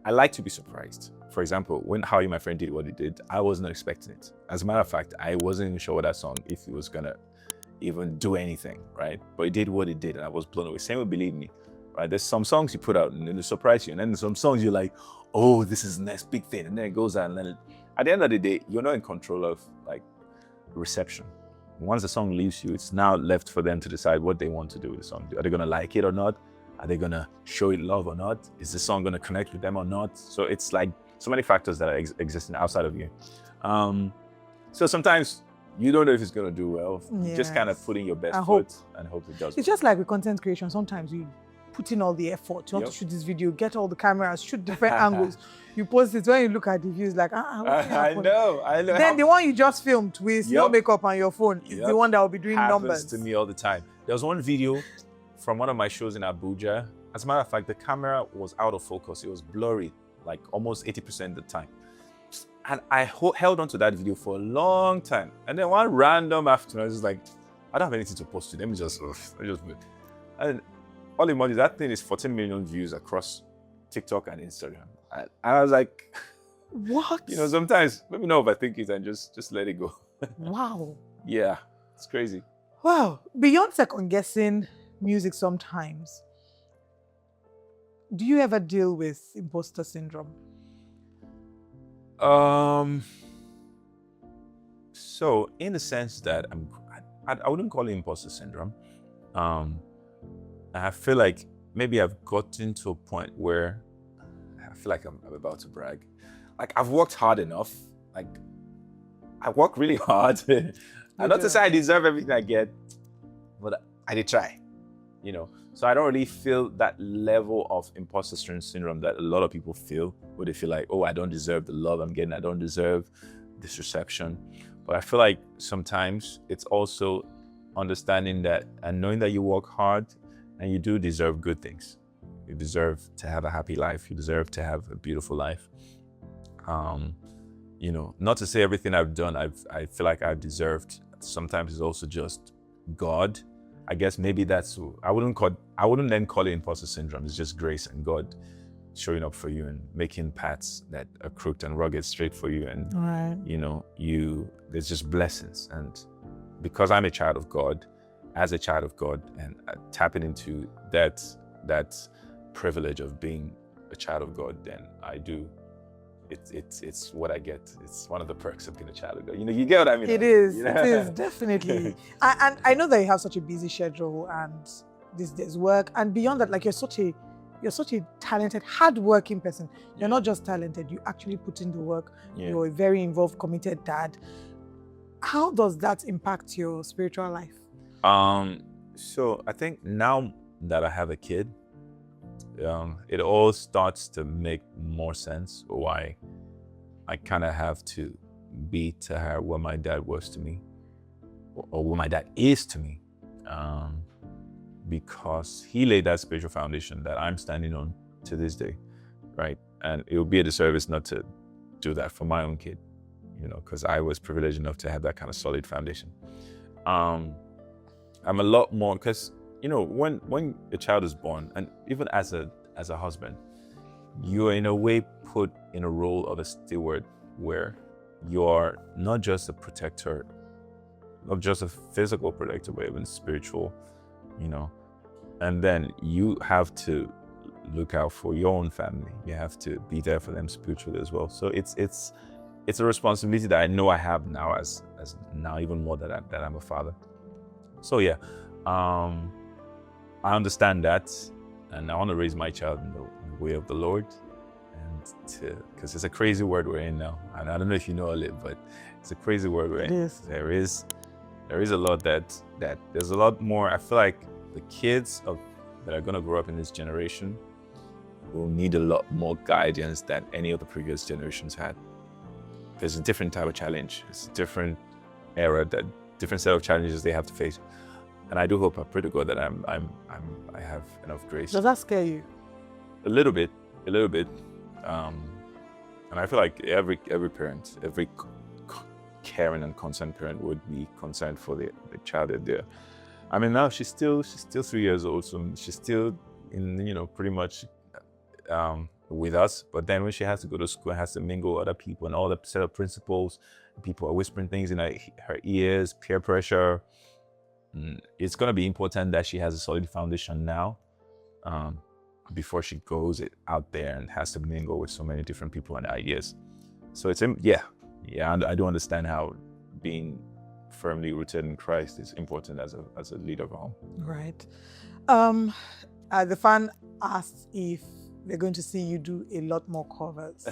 I like to be surprised. For example, when How You My Friend did what he did, I wasn't expecting it. As a matter of fact, I wasn't even sure what that song, if it was gonna even do anything, right? But it did what it did, and I was blown away. Same with Believe Me, right? There's some songs you put out and they surprise you, and then some songs you're like, oh, this is the next big thing, and then it goes out, and then at the end of the day, you're not in control of like reception. Once the song leaves you, it's now left for them to decide what they want to do with the song. Are they gonna like it or not? Are they gonna show it love or not? Is the song gonna connect with them or not? So it's like so many factors that are existing outside of you. So sometimes you don't know if it's going to do well. Yes. Just kind of put in your best foot and hope it does. It's just like with content creation. Sometimes you put in all the effort. You want to shoot this video, get all the cameras, shoot different angles. You post it. When you look at the views, like, I know. Then the one you just filmed with no makeup on your phone is the one that will be doing numbers. To me all the time. There was one video from one of my shows in Abuja. As a matter of fact, the camera was out of focus. It was blurry, like almost 80% of the time. And I held on to that video for a long time. And then one random afternoon, I was just like, I don't have anything to post to. Let me just and Olive Emodi, that thing is 14 million views across TikTok and Instagram. And I was like, what? Sometimes let me know if I think it and just let it go. Wow. Yeah, it's crazy. Wow. Beyond second guessing music sometimes, do you ever deal with imposter syndrome? So in the sense that I wouldn't call it imposter syndrome. I feel like maybe I've gotten to a point where I feel like I'm about to brag. Like I've worked hard enough. Like I work really hard. I'm not to say I deserve everything I get, but I did try, So I don't really feel that level of imposter syndrome that a lot of people feel, where they feel like, oh, I don't deserve the love I'm getting. I don't deserve this reception. But I feel like sometimes it's also understanding that and knowing that you work hard and you do deserve good things. You deserve to have a happy life. You deserve to have a beautiful life. Not to say everything I've done, I feel like I've deserved. Sometimes it's also just God. I guess maybe that's, I wouldn't then call it imposter syndrome. It's just grace and God showing up for you and making paths that are crooked and rugged straight for you. And, there's just blessings. And because I'm a child of God, as a child of God, and tapping into that privilege of being a child of God, then I do. It's what I get. It's one of the perks of being a child of God. You get what I mean? It is. It is, definitely. And I know that you have such a busy schedule and there's work. And beyond that, like you're such a talented, hardworking person. You're not just talented, you actually put in the work. Yeah. You're a very involved, committed dad. How does that impact your spiritual life? So I think now that I have a kid, it all starts to make more sense why I kind of have to be to her what my dad was to me, or what my dad is to me, because he laid that spiritual foundation that I'm standing on to this day, right? And it would be a disservice not to do that for my own kid, because I was privileged enough to have that kind of solid foundation. I'm a lot more, because when a child is born, and even as a husband, you're in a way put in a role of a steward where you're not just a protector, not just a physical protector, but even spiritual, and then you have to look out for your own family. You have to be there for them spiritually as well. So it's a responsibility that I know I have now as now even more that I'm a father. So yeah, I understand that, and I want to raise my child in the way of the Lord, and because it's a crazy world we're in now, and I don't know if you know Olive, but it's a crazy world we're in. Yes. There is a lot that there's a lot more. I feel like the kids that are going to grow up in this generation will need a lot more guidance than any of the previous generations had. There's a different type of challenge. It's a different era, different set of challenges they have to face. And I do hope, I pray to God that I have enough grace. Does that scare you? A little bit. And I feel like every parent, every caring and concerned parent would be concerned for the child that they're. I mean, now she's still 3 years old, so she's still in, pretty much with us. But then when she has to go to school and has to mingle with other people and all the set of principals, people are whispering things in her ears, peer pressure. It's going to be important that she has a solid foundation now before she goes out there and has to mingle with so many different people and ideas. So it's, yeah, I do understand how being firmly rooted in Christ is important as a leader of a home. Right. The fan asked if they're going to see you do a lot more covers.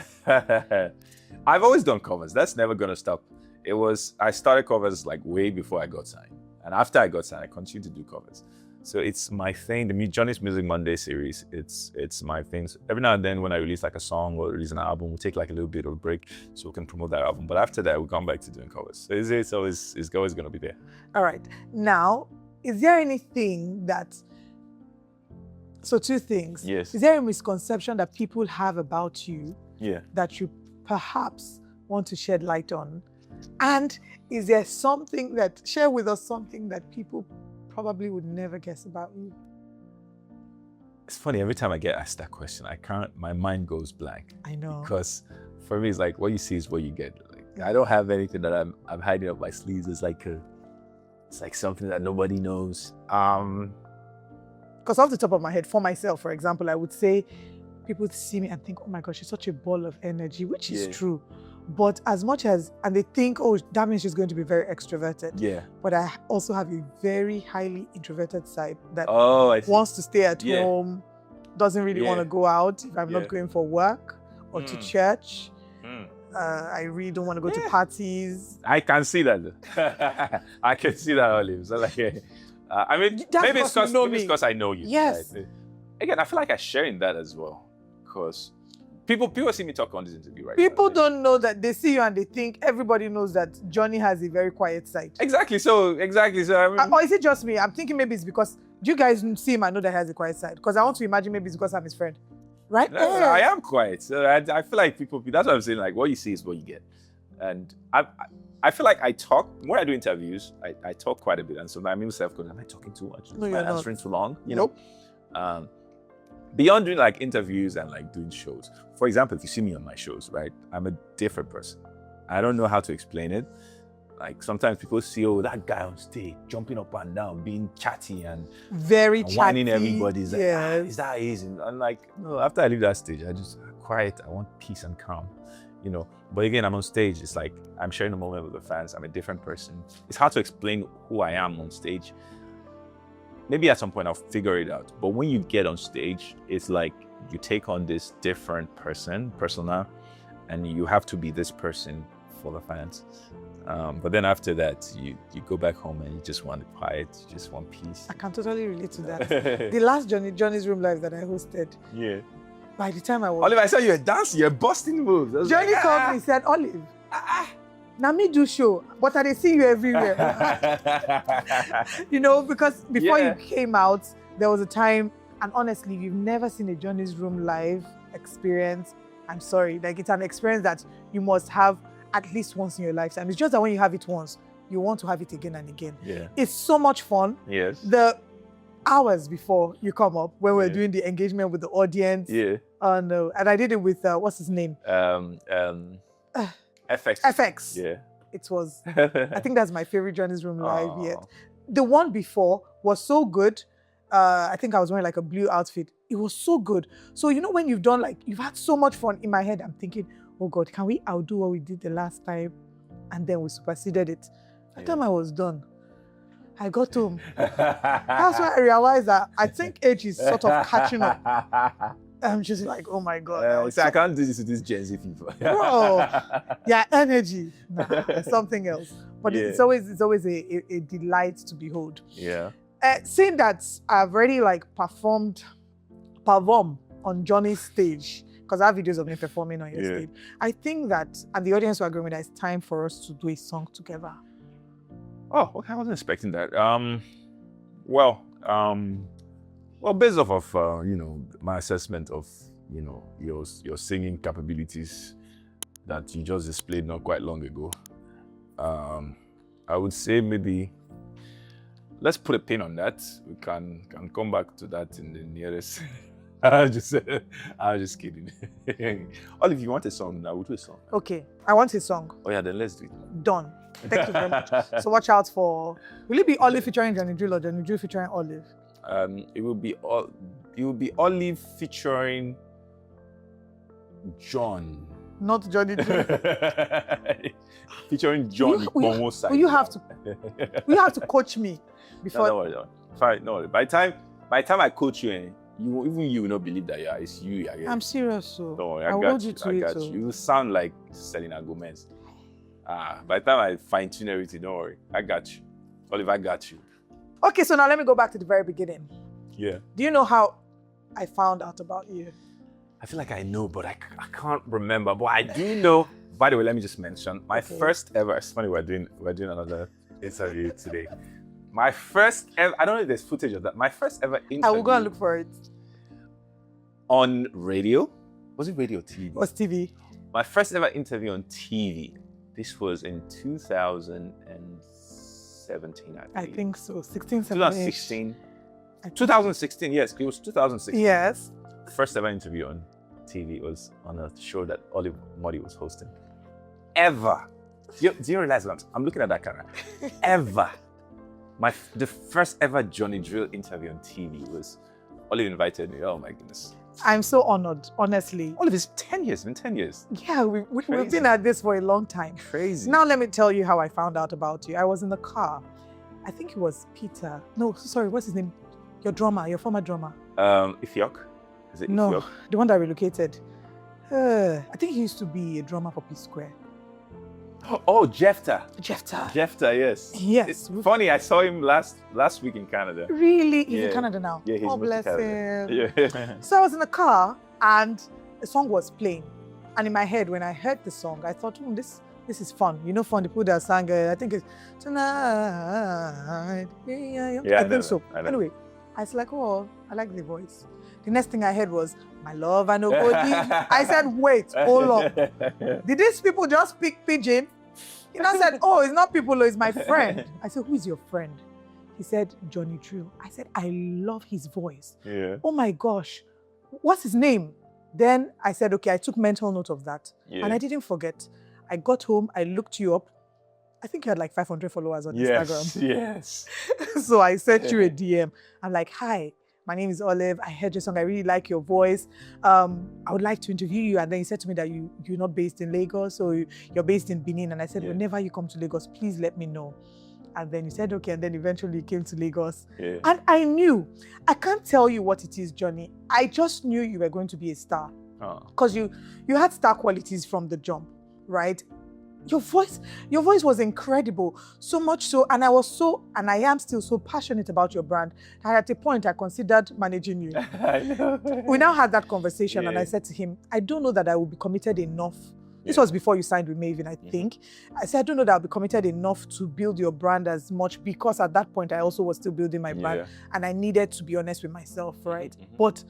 I've always done covers. That's never going to stop. I started covers like way before I got signed. And after I got signed, I continued to do covers. So it's my thing. The Johnny's Music Monday series, it's my thing. So every now and then when I release like a song or release an album, we'll take like a little bit of a break so we can promote that album. But after that, we'll come back to doing covers. So it's always going to be there. All right. Now, is there anything so two things. Yes. Is there a misconception that people have about you that you perhaps want to shed light on? And is there share with us something that people probably would never guess about you? It's funny, every time I get asked that question, my mind goes blank. I know. Because for me, it's like what you see is what you get. Like, I don't have anything that I'm hiding up my sleeves. It's like something that nobody knows. Because off the top of my head, for myself, for example, I would say people see me and think, oh my gosh, she's such a ball of energy, which is true. But as much as, and they think, oh, that means she's going to be very extroverted. Yeah. But I also have a very highly introverted side that wants to stay at home, doesn't really want to go out if I'm not going for work or to church. I really don't want to go to parties. I can see that. I can see that, Olive. So like, I mean, maybe it's because I know you. Yes. Right? Again, I feel like I'm sharing that as well. Because people see me talk on this interview right now. People don't know that. They see you and they think everybody knows that Johnny has a very quiet side. Exactly. So I mean, or is it just me? I'm thinking maybe it's because, do you guys see him and know that he has a quiet side? Because I want to imagine maybe it's because I'm his friend. Right? No, I am quiet. So I feel like that's what I'm saying. Like, what you see is what you get. And I feel like I talk, when I do interviews, I talk quite a bit. And so I'm even self-conscious. Am I talking too much? No, Am you're I not. answering too long? Nope. Beyond doing like interviews and like doing shows. For example, if you see me on my shows, right, I'm a different person. I don't know how to explain it. Like sometimes people see, oh, that guy on stage jumping up and down, being chatty and very chatty, whining everybody. It's like, yes. Is that easy? I'm like, no, after I leave that stage, I just quiet. I want peace and calm, But again, I'm on stage. It's like I'm sharing a moment with the fans. I'm a different person. It's hard to explain who I am on stage. Maybe at some point I'll figure it out. But when you get on stage, it's like you take on this different persona, and you have to be this person for the fans. But then after that, you go back home and you just want quiet, you just want peace. I can totally relate to that. The last Johnny's Room Live that I hosted, by the time I was... Olive, I saw you were dancing, you're busting moves. Johnny called me and said, Olive, now me do show, but I dey see you everywhere. Because before you came out, there was a time, and honestly, if you've never seen a Johnny's Room Live experience, I'm sorry. Like, it's an experience that you must have at least once in your lifetime. It's just that when you have it once, you want to have it again and again. Yeah. It's so much fun. Yes. The hours before you come up, when we're doing the engagement with the audience. Yeah. And I did it with, what's his name? FX. FX. Yeah. It was, I think that's my favorite Johnny's Room live yet. The one before was so good. I think I was wearing like a blue outfit. It was so good. So, you know, when you've done like, you've had so much fun, in my head, I'm thinking, oh God, can we outdo what we did the last time? And then we superseded it. By the time I was done, I got home. That's why I realized that I think age is sort of catching up. I'm just like, oh my God. I can't do this with these Gen Z people. Bro, yeah, energy. Nah, it's something else. But it's always a delight to behold. Yeah. Seeing that I've already like perform on Johnny's stage, because I have videos of me performing on your stage. I think that, and the audience were agreeing with that, it's time for us to do a song together. Oh, okay, I wasn't expecting that. Well, based off of my assessment of your singing capabilities that you just displayed not quite long ago, I would say maybe let's put a pin on that. We can come back to that in the nearest. I was just kidding. Olive, if you want a song, I will do a song. Okay, I want a song. Oh yeah, then let's do it. Done. Thank you very much. So watch out for. Will it be Olive featuring Johnny Drille or Johnny Drille featuring Olive? It will be Olive featuring John. Not Johnny Drille. Featuring John. You have to coach me before. No, fine. No, by the time I coach you, you will not believe that it's you again. I'm serious, so no, I got you to I it. got you. You sound like Selena Gomez. By the time I fine tune everything, don't worry. I got you. Olive, I got you. Okay, so now let me go back to the very beginning. Yeah. Do you know how I found out about you? I feel like I know, but I can't remember. But I do know. By the way, let me just mention my first ever. It's funny we're doing another interview today. My first ever. I don't know if there's footage of that. My first ever interview. I will go and look for it. On radio? Was it radio or TV? It was TV. My first ever interview on TV. This was in 2017, I think So. 16, 17. 2016. 2016, yes. It was 2016. Yes. First ever interview on TV was on a show that Olive Emodi was hosting. Ever. Do you realize what I'm looking at that camera? Ever. The first ever Johnny Drille interview on TV was Olive invited me. Oh my goodness. I'm so honored, honestly. Olive, it's 10 years. It's been 10 years. Yeah, we've been at this for a long time. Crazy. Now let me tell you how I found out about you. I was in the car. I think it was Peter. No, sorry, what's his name? Your drummer, your former drummer. Ifiok? Is it No, Ifiok? the one that relocated. I think he used to be a drummer for P Square. Oh, Jefta. Jefta. Jefta, yes. Yes. It's funny, I saw him last week in Canada. Really? He's in Canada now? Yeah, he's oh, moved to bless Canada. him. Yeah. So I was in the car and a song was playing. And in my head, when I heard the song, I thought, this is fun. You know, fun. The people that sang, I think it's Tonight. Yeah, I think so. Anyway, I was like, oh, I like the voice. The next thing I heard was, my love, I know go deep. I said, wait, hold on. Did these people just speak pidgin? You know, I said, oh, it's not people, it's my friend. I said, who is your friend? He said, Johnny Drille. I said, I love his voice. Yeah. Oh my gosh, what's his name? Then I said, okay, I took mental note of that. Yeah. And I didn't forget. I got home, I looked you up. I think you had like 500 followers on Instagram. Yes. So I sent you a DM. I'm like, hi, my name is Olive. I heard your song. I really like your voice. I would like to interview you. And then he said to me that you're not based in Lagos, so you're based in Benin. And I said, whenever you come to Lagos, please let me know. And then you said, okay. And then eventually you came to Lagos. Yeah. And I knew. I can't tell you what it is, Johnny. I just knew you were going to be a star. Because you had star qualities from the jump, right? Your voice was incredible. So much so, and I am still so passionate about your brand. And at a point, I considered managing you. I know. We now had that conversation, and I said to him, I don't know that I will be committed enough. This was before you signed with Maven, I think. I said, I don't know that I'll be committed enough to build your brand as much, because at that point, I also was still building my brand, and I needed to be honest with myself, right? But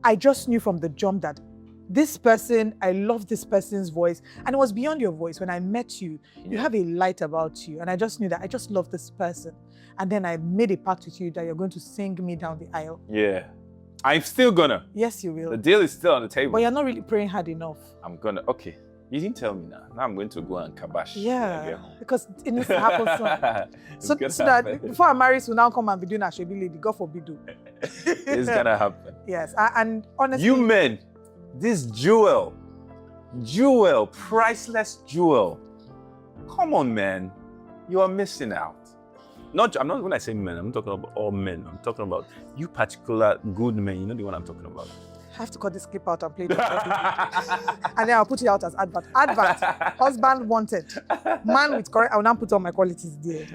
I just knew from the jump that this person, I love this person's voice. And it was beyond your voice. When I met you, you have a light about you. And I just knew that I just love this person. And then I made a pact with you that you're going to sing me down the aisle. Yeah. I'm still gonna. Yes, you will. The deal is still on the table. But you're not really praying hard enough. I'm gonna. Okay. You didn't tell me now. Now I'm going to go and kabash. Yeah. Because it needs to happen soon. It's so gonna that before I marry, so now come and be doing a Shebi lady. God forbid. It's gonna happen. Yes. And honestly. You men, this jewel, priceless jewel. Come on, man. You are missing out. I'm not when I say men, I'm not talking about all men. I'm talking about you particular good men. You know the one I'm talking about. I have to cut this clip out and play it. And then I'll put it out as advert. Husband wanted. Man with correct. I'll now put all my qualities there.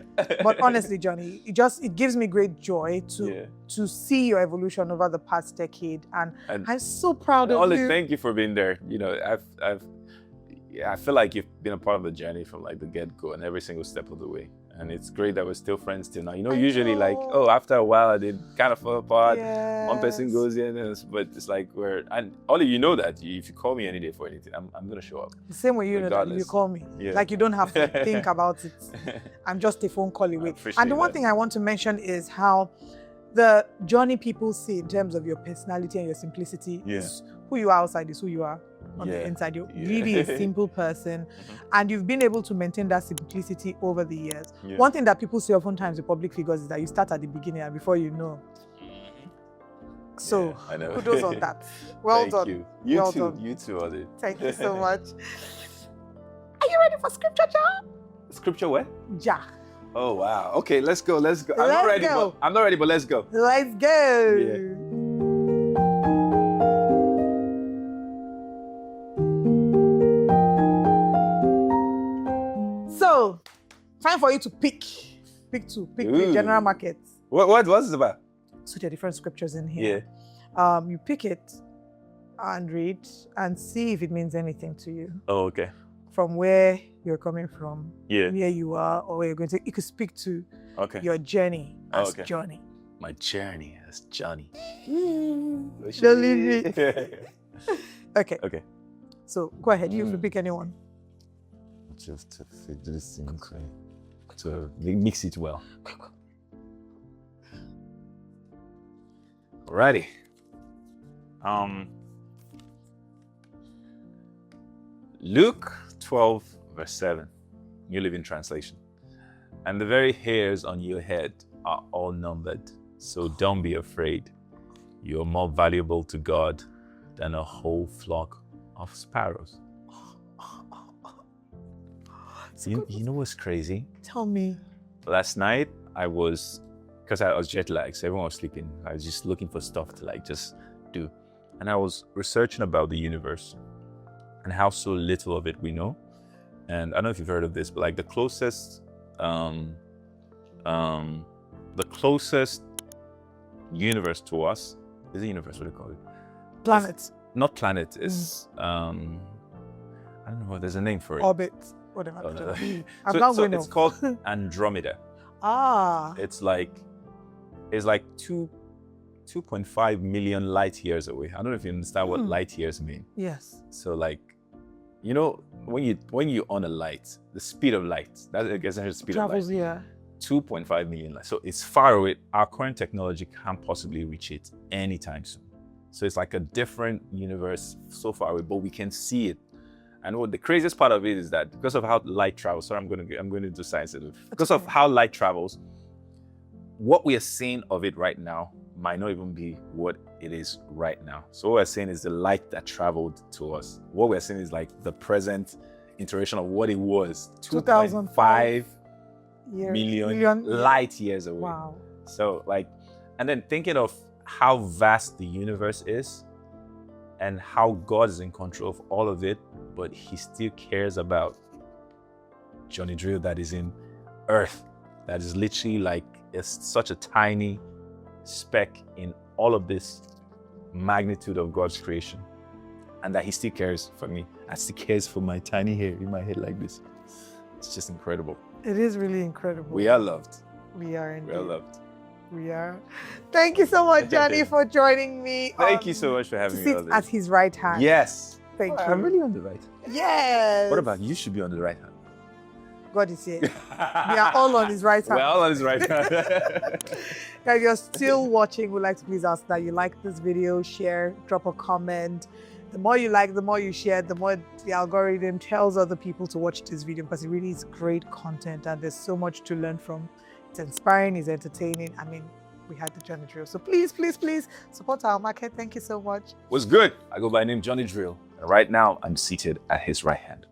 But honestly, Johnny, it gives me great joy to see your evolution over the past decade. And I'm so proud of you. Thank you for being there. You know, I feel like you've been a part of the journey from like the get-go and every single step of the way. And it's great that we're still friends till now. You know, usually like, after a while, they kind of fall apart. Yes. One person goes in, but it's like and Olive, you know that if you call me any day for anything, I'm going to show up. The same way you know that if you call me. Yeah. Like you don't have to think about it. I'm just a phone call away. And the one thing I want to mention is how the Johnny people see in terms of your personality and your simplicity is who you are outside is who you are on the inside. You're really a simple person. And you've been able to maintain that simplicity over the years. Yeah. One thing that people say oftentimes with public figures is that you start at the beginning and before you know. So, I know. kudos on that. Well done. Thank you. You too, Adi. Thank you so much. Are you ready for scripture, Ja? Scripture what? Ja. Oh, wow. Okay, let's go. I'm not ready, but let's go. Let's go. Yeah. So, time for you to pick the general market. What's this about? So there are different scriptures in here. Yeah. You pick it and read and see if it means anything to you. Oh, okay. From where you're coming from, where you are, or where you're going to. It could speak to your journey as Johnny. My journey as Johnny. Don't leave me. Okay. So go ahead. You pick anyone. Just to fit this in, to mix it well. Alrighty. Luke 12, verse 7, New Living Translation. And the very hairs on your head are all numbered, so don't be afraid. You are more valuable to God than a whole flock of sparrows. You know what's crazy? Tell me. Last night, because I was jet lagged, so everyone was sleeping. I was just looking for stuff to just do. And I was researching about the universe and how so little of it we know. And I don't know if you've heard of this, but the closest universe to us is a universe, what do you call it? Planet. It's not planet, it's I don't know, there's a name for it. Orbit. Whatever. Oh, no. So it's called Andromeda. It's like 2.5 million light years away. I don't know if you understand what light years mean. Yes. So when you on a light, the speed of light, that's essentially the speed travels, of light. 2.5 million light. So it's far away. Our current technology can't possibly reach it anytime soon. So it's like a different universe so far away, but we can see it. And what the craziest part of it is that because of how light travels, sorry, I'm going to do science. Because of how light travels, what we are seeing of it right now might not even be what it is right now. So what we're saying is the light that traveled to us. What we're seeing is the present iteration of what it was 2.5 million light years away. Wow. So and then thinking of how vast the universe is and how God is in control of all of it, but he still cares about Johnny Drille that is in Earth, that is literally such a tiny speck in all of this magnitude of God's creation, and that he still cares for me, and still cares for my tiny hair in my head like this. It's just incredible. It is really incredible. We are loved. We are indeed. We are loved. We are. Thank you so much, Johnny, for joining me. Thank you so much for having to me sit on this. at his right hand. Yes. Thank you. I'm really on the right hand. Yes. What about you? Should be on the right hand. God is here. We are all on his right hand. We're all on his right hand. If you're still watching, we'd like to please ask that you like this video, share, drop a comment. The more you like, the more you share, the more the algorithm tells other people to watch this video, because it really is great content and there's so much to learn from. It's inspiring, it's entertaining. I mean, we had the Johnny Drille. So please, please, please support our market. Thank you so much. What's good? I go by the name Johnny Drille. And right now, I'm seated at his right hand.